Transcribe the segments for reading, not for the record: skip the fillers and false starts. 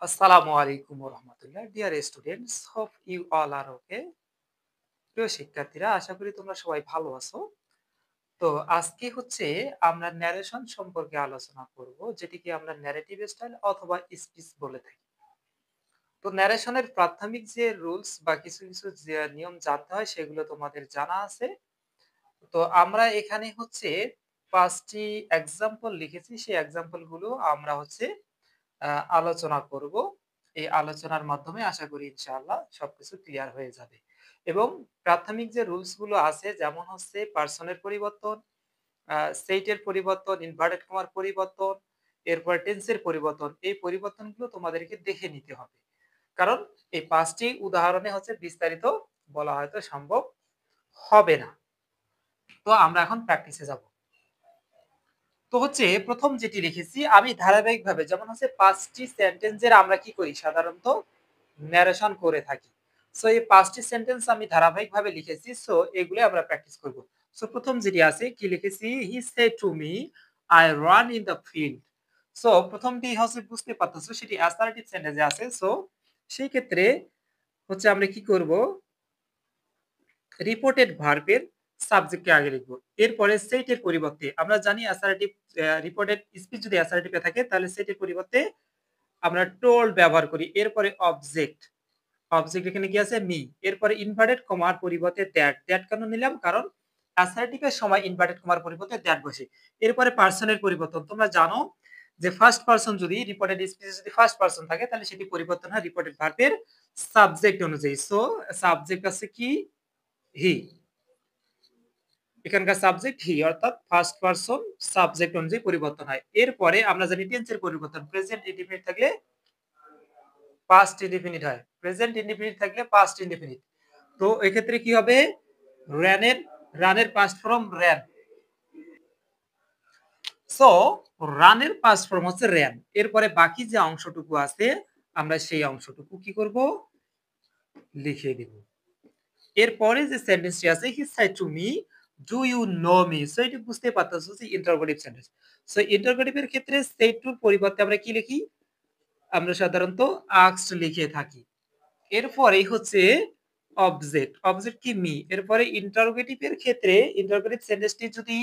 আসসালামু আলাইকুম রহমতুল্লাহ dear students hope you all are okay. প্রিয় শিক্ষার্থীরা, আশা করি তোমরা সবাই ভালো আছো। তো আজকে হচ্ছে আমরা ন্যারেশন সম্পর্কে আলোচনা করব, যেটিকে আমরা ন্যারেটিভ স্টাইল অথবা স্পিচ বলে থাকি। তো ন্যারেশনের প্রাথমিক যে রুলস বা কিছু কিছু যে নিয়ম জানতে হয় সেগুলো তোমাদের জানা আছে। তো আমরা এখানে হচ্ছে 5টি এক্সাম্পল লিখেছি, সেই এক্সাম্পল গুলো আমরা হচ্ছে আলোচনা করব। এই আলোচনার মাধ্যমে আশা করি ইনশাআল্লাহ সবকিছু ক্লিয়ার হয়ে যাবে। এবং প্রাথমিক যে রুলস গুলো আছে, যেমন হচ্ছে পার্সনের পরিবর্তন, সেইটের পরিবর্তন, ইনভার্টেড কমার পরিবর্তন, এরপর টেন্সের পরিবর্তন, এই পরিবর্তনগুলো তোমাদেরকে দেখে নিতে হবে। কারণ এই 5টি উদাহরণে হচ্ছে বিস্তারিত বলা হয়তো সম্ভব হবে না। তো আমরা এখন প্র্যাকটিসে যাব। তো হচ্ছে প্রথম যেটি লিখেছি আমি ধারাবাহিকভাবে, যেমন হচ্ছে 5টি সেন্টেন্সের আমরা কি করি সাধারণত ন্যারেশন করে থাকি। সো এই 5টি সেন্টেন্স আমি ধারাবাহিকভাবে লিখেছি। সো এগুলো আমরা প্র্যাকটিস করব। সো প্রথম যেটি আছে কি লিখেছি, হি said to me I run in the field. So প্রথমটি হচ্ছে বুঝতে পারতেছো সেটি অ্যাসার্টিভ সেন্টেন্সে আছে। সো সেই ক্ষেত্রে হচ্ছে আমরা কি করব, রিপোর্টেড ভার্বের সাবজেক্টকে আগে লিখব। এরপরে সেইটের পরিবর্তে আমরা জানি অ্যাসার্টিভ রিপোর্টেড স্পিচ যদি অ্যাসার্টিভে থাকে তাহলে সেইটের পরিবর্তে আমরা টোল্ড ব্যবহার করি। এরপরে অবজেক্ট, অবজেক্ট এখানে কি আছে মি। এরপরে ইনভার্টেড কমার পরিবর্তে দ্যাট, দ্যাট কেন নিলাম কারণ অ্যাসার্টিভের সময় ইনভার্টেড কমার পরিবর্তে দ্যাট বসে। এরপরে পার্সনের পরিবর্তন, তোমরা জানো যে ফার্স্ট পারসন যদি রিপোর্টেড স্পিচে যদি ফার্স্ট পারসন থাকে তাহলে সেটি পরিবর্তন হয় রিপোর্টেড ভার্বের সাবজেক্ট অনুযায়ী। সো সাবজেক্ট আছে কি হি, এখানকার সাবজেক্ট হি, অর্থাৎ ফার্স্ট পারসন সাবজেক্ট অনুযায়ী পরিবর্তন হয়। এরপরে আমরা জানি টেন্সের পরিবর্তন, প্রেজেন্ট ইনডিফিনিট থাকলে পাস্ট ইনডিফিনিট হয়, প্রেজেন্ট ইনডিফিনিট থাকলে পাস্ট ইনডিফিনিট। তো এক্ষেত্রে কি হবে, রানের, রানের পাস্ট ফর্ম র্যান। সো রানের পাস্ট ফর্ম হচ্ছে র্যান। এরপরে বাকি যে অংশটুকু আছে আমরা সেই অংশটুকু কি করব, লিখে দেব। এরপরে যে সেন্টেন্সটি আছে he said to me do you know me. So এটি বুঝতে পারতেছো যে ইন্টারোগেটিভ সেন্টেন্স। সো ইন্টারোগেটিভের ক্ষেত্রে সেড টুর পরিবর্তে আমরা কি লিখি, আমরা সাধারণত আস্কড লিখে থাকি। এরপরেই হচ্ছে অবজেক্ট, অবজেক্ট কি মি। এরপরে ইন্টারোগেটিভের ক্ষেত্রে ইন্টারোগেটিভ সেন্টেন্সটি যদি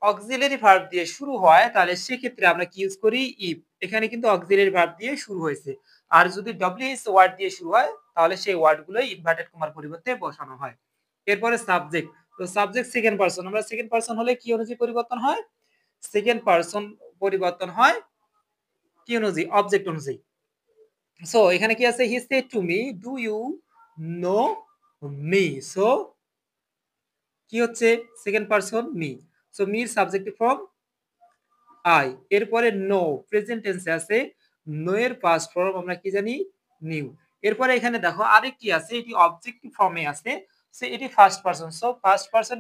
অক্সিলারি ভার্ব দিয়ে শুরু হয় তাহলে সেক্ষেত্রে আমরা কি ইউজ করি, ইফ। এখানে কিন্তু অক্সিলারি ভার্ব দিয়ে শুরু হয়েছে। আর যদি ডব্লিউএইচ ওয়ার্ড দিয়ে শুরু হয় তাহলে সেই ওয়ার্ডগুলো ইনভার্টেড কমার পরিবর্তে বসানো হয়। এরপরে সাবজেক্ট, তো সাবজেক্ট সেকেন্ড পারসন, আমরা সেকেন্ড পারসন হলে কি অনুযায়ী পরিবর্তন হয়, সেকেন্ড পারসন পরিবর্তন হয় কি অনুযায়ী, অবজেক্ট অনুযায়ী। সো এখানে কি আছে, he said to me do you know me. So কি হচ্ছে, সেকেন্ড পারসন মি। সো মির সাবজেক্টিভ ফর্ম আই। এরপরে নো প্রেজেন্ট টেন্সে আছে, নো এর পাস্ট ফর্ম আমরা কি জানি, নিউ। এরপরে এখানে দেখো আরেকটি আছে, এটি অবজেক্টিভ ফর্মে আছে। সো এটি first person. So first person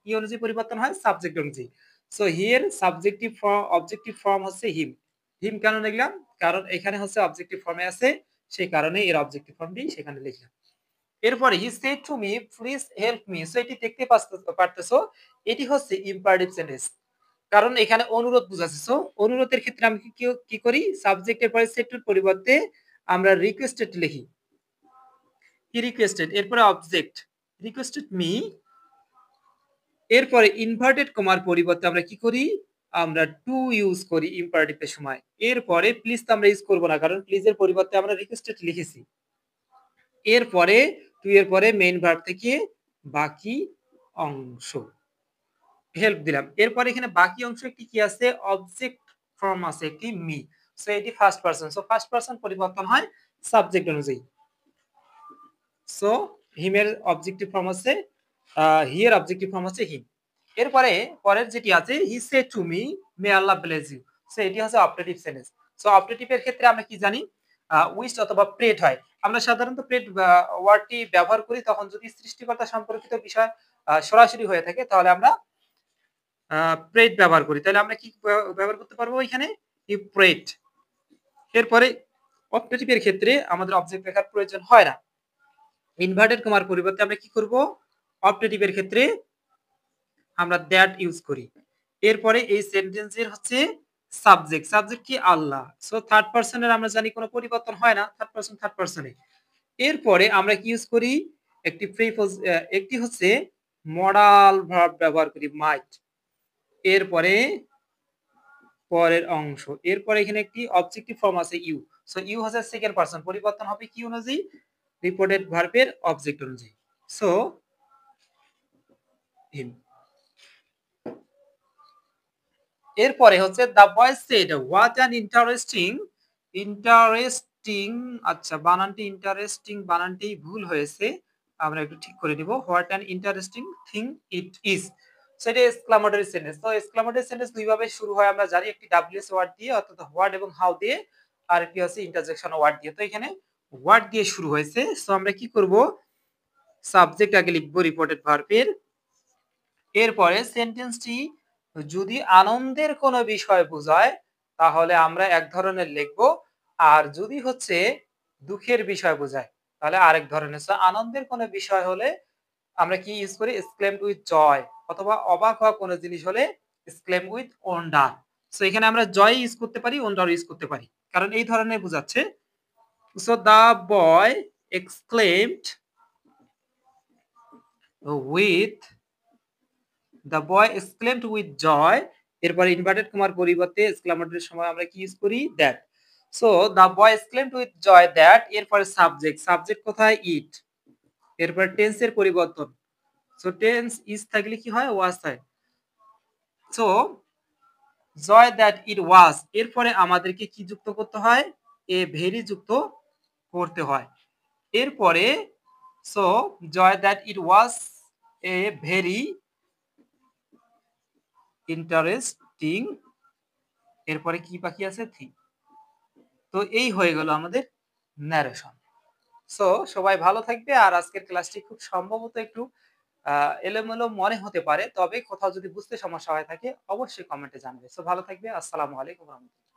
কি অনুযায়ী পরিবর্তন হয়, সাবজেক্ট অনুযায়ী। So here subjective form, objective form হচ্ছে হিম। হিম কেন লিখলাম, কারণ এখানে হচ্ছে অবজেক্টিভ ফর্মে আছে, সেই কারণে এর অবজেক্টিভ ফর্মটি সেখানে লিখলাম। এরপরে হি said to me please help me. So এটি দেখতে পারতেছো এটি হচ্ছে ইম্পারেটিভ সেন্টেন্স, কারণ এখানে অনুরোধ বুঝাচ্ছে। সো অনুরোধের ক্ষেত্রে আমি কি করি, সাবজেক্টের পরে সেড টুর পরিবর্তে আমরা রিকোয়েস্টেড লিখি, হি রিকোয়েস্টেড। এরপরে অবজেক্ট রিকোয়েস্টেড মি। এরপরে ইনভার্টেড কমার পরিবর্তে আমরা কি করি, আমরা টু ইউজ করি ইম্পারেটিভের সময়। এরপরে প্লিজ তো আমরা ইউজ করব না, কারণ প্লিজের পরিবর্তে আমরা রিকোয়েস্টেড লিখেছি। এরপরে টু এর পরে মেইন ভার্ব থেকে বাকি অংশ হেল্প দিলাম। এরপরে এখানে বাকি অংশ একটি কি আছে, অবজেক্ট ফর্ম আছে একটি মি। সো এটি first person. So first person পরিবর্তন হয় সাবজেক্ট অনুযায়ী। সো হিমের অবজেক্টিভ ফর্ম হচ্ছে হিয়ার অবজেক্টিভ ফর্ম হচ্ছে হিম। এরপরে পরের যেটি আছে he said to me may Allah bless you. So এটি হচ্ছে অপারেটিভ সেন্টেন্স। সো অপারেটিভের ক্ষেত্রে আমরা কি জানি, উইশ অথবা প্রেড হয়। আমরা সাধারণত প্রেড ওয়ার্ডটি ব্যবহার করি তখন যদি সৃষ্টিকর্তা সম্পর্কিত বিষয় সরাসরি হয়ে থাকে তাহলে আমরা প্রেড ব্যবহার করি। তাহলে আমরা কি ব্যবহার করতে পারবো এখানে, হি প্রেড। এরপরে অপারেটিভের ক্ষেত্রে আমাদের অবজেক্ট লেখার প্রয়োজন হয় না। ইনভার্টেড কমার পরিবর্তে আমরা কি করব, অপারেটিভের ক্ষেত্রে আমরা দ্যাট ইউজ করি। এরপরে এই সেন্টেন্সের হচ্ছে সাবজেক্ট, সাবজেক্ট কি? আল্লাহ। সো থার্ড পারসন এর আমরা জানি কোন পরিবর্তন হয় না। থার্ড পারসন এ। এরপরে আমরা কি ইউজ করি? একটি একটি হচ্ছে মডাল ভার্ব ব্যবহার করি মাইট। এরপরে পরের অংশ। এরপরে এখানে একটি অবজেক্টিভ ফর্ম আছে ইউ। সো ইউ হচ্ছে সেকেন্ড পারসন। পরিবর্তন হবে কি অনুযায়ী? রিপোর্টেড ভার্বের অবজেক্ট অনুযায়ী। Saw him. এরপরে হচ্ছে the boy said what an interesting আচ্ছা বানানটি ইন্টারেস্টিং বানানটি ভুল হয়েছে। আমরা একটু ঠিক করে নিব। What an interesting thing it is. So এটা এক্সক্লামেটরি সেন্টেন্স। তো এক্সক্লামেটরি সেন্টেন্স দুই ভাবে শুরু হয় আমরা জানি, একটি ডব্লিউএস ওয়ার্ড দিয়ে অর্থাৎ হোয়াট এবং হাউ দিয়ে, আর একটি হচ্ছে ইন্টারজেকশন ওয়ার্ড দিয়ে। তো এখানে ওয়ার্ড দিয়ে শুরু হয়েছে। সো আমরা কি করব? সাবজেক্ট আগে লিখব রিপোর্টেড ভার্বের। এরপরে সেন্টেন্সটি যদি আনন্দের কোনো বিষয় বোঝায় তাহলে আমরা এক ধরনের লিখব, আর যদি হচ্ছে দুঃখের বিষয় বোঝায় তাহলে আরেক ধরনের। আনন্দের কোনো বিষয় হলে আমরা কি ইউজ করি? এক্সক্লেমড উইথ জয়, অথবা অবাক হওয়া কোনো জিনিস হলে এক্সক্লেম উইথ ওন্ডার। সো এখানে আমরা জয় ইউজ করতে পারি, ওন্ডার ইউজ করতে পারি, কারণ এই ধরনের বোঝাচ্ছে। So the boy exclaimed with the boy exclaimed with joy. এরপরে ইনভার্টেড কমার পরিবর্তে এক্সক্লামেটরির সময় আমরা কি ইউজ করি? That. So the boy exclaimed with joy that. এরপরে সাবজেক্ট, সাবজেক্ট কোথায়? ইট। এরপর টেন্সের পরিবর্তন। সো টেন্স ইজ থাকলে কি হয়? ওয়াজ হয়। সো জয় দ্যাট ইট ওয়াজ, এরপরে আমাদেরকে কি যুক্ত করতে হয়? এ ভেরি যুক্ত করতে হয়। এরপরে so joy that it was a very interesting. এরপরে কি বাকি আছে? থিং। তো এই হয়ে গেল আমাদের ন্যারেশন। সো সবাই ভালো থাকবে। আর আজকের ক্লাসটি খুব সম্ভবত একটু এলোমেলো মনে হতে পারে, তবে কোথাও যদি বুঝতে সমস্যা হয়ে থাকে অবশ্যই কমেন্টে জানাবে। সো ভালো থাকবে। আসসালামু আলাইকুম ওয়া রাহমাতুল্লাহ।